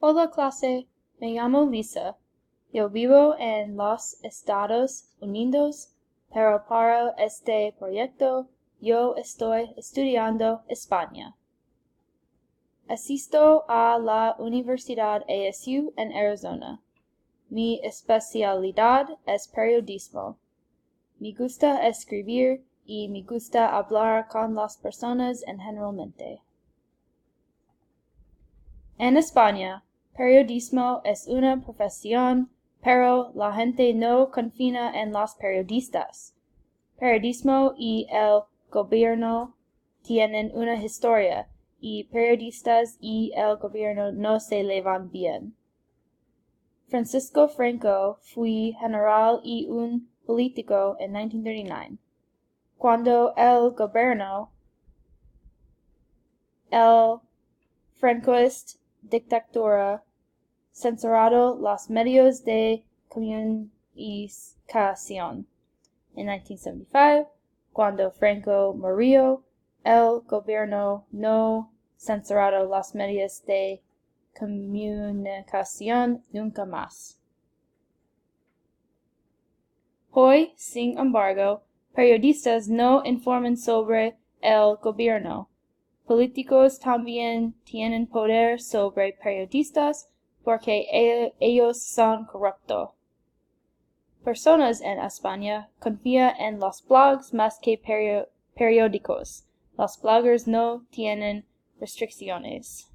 Hola clase, me llamo Lisa. Yo vivo en los Estados Unidos, pero para este proyecto yo estoy estudiando España. Asisto a la Universidad ASU en Arizona. Mi especialidad es periodismo. Me gusta escribir y me gusta hablar con las personas en generalmente. En España, periodismo es una profesión, pero la gente no confía en los periodistas. Periodismo y el gobierno tienen una historia, y periodistas y el gobierno no se llevan bien. Francisco Franco fue general y un político en 1939. Cuando el gobierno, el francoist dictadura, censurado los medios de comunicación. En 1975, cuando Franco murió, el gobierno no censuró los medios de comunicación nunca más. Hoy, sin embargo, periodistas no informan sobre el gobierno. Políticos también tienen poder sobre periodistas porque ellos son corruptos. Personas en España confían en los blogs más que periódicos. Los bloggers no tienen restricciones.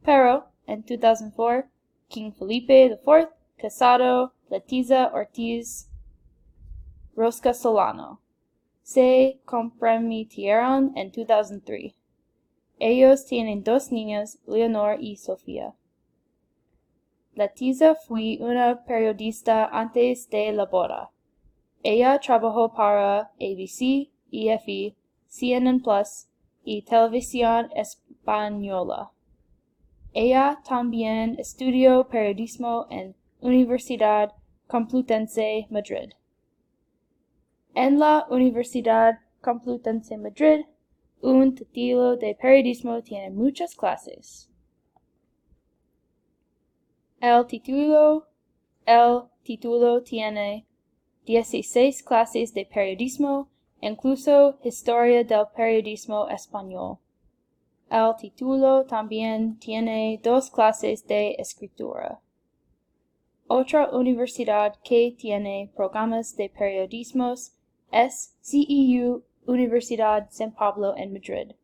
Pero, en 2004, King Felipe IV casado Letizia Ortiz Rosca Solano. Se comprometieron en 2003. Ellos tienen dos niñas, Leonor y Sofía. Letizia fue una periodista antes de la boda. Ella trabajó para ABC, EFE, CNN Plus y Televisión Española. Ella también estudió periodismo en Universidad Complutense Madrid. En la Universidad Complutense Madrid, un título de periodismo tiene muchas clases. El título tiene 16 clases de periodismo, incluso historia del periodismo español. El título también tiene 2 clases de escritura. Otra universidad que tiene programas de periodismo es CEU Universidad San Pablo en Madrid.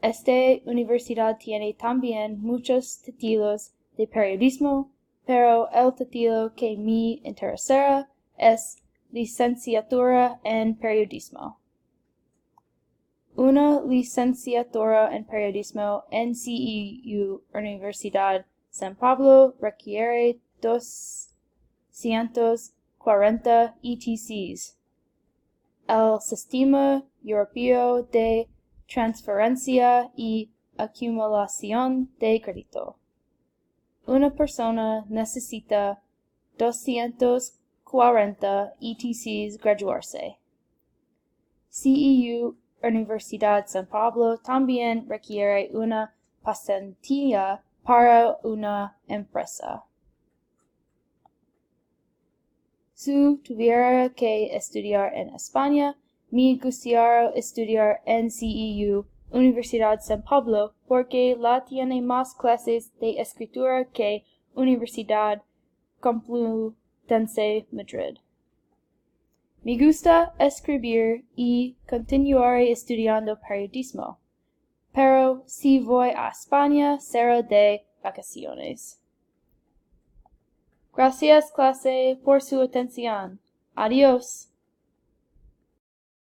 Esta universidad tiene también muchos títulos de periodismo, pero el título que me interesará es licenciatura en periodismo. Una licenciatura en periodismo en CEU Universidad San Pablo requiere 240 ETCs. El Sistema Europeo de Transferencia y Acumulación de Crédito. Una persona necesita 240 ETCs graduarse. CEU Universidad San Pablo también requiere una pasantía para una empresa. Si tuviera que estudiar en España, me gustaría estudiar en CEU Universidad San Pablo porque la tiene más clases de escritura que Universidad Complutense Madrid. Me gusta escribir y continuaré estudiando periodismo, pero si voy a España será de vacaciones. Gracias clase por su atención. Adiós.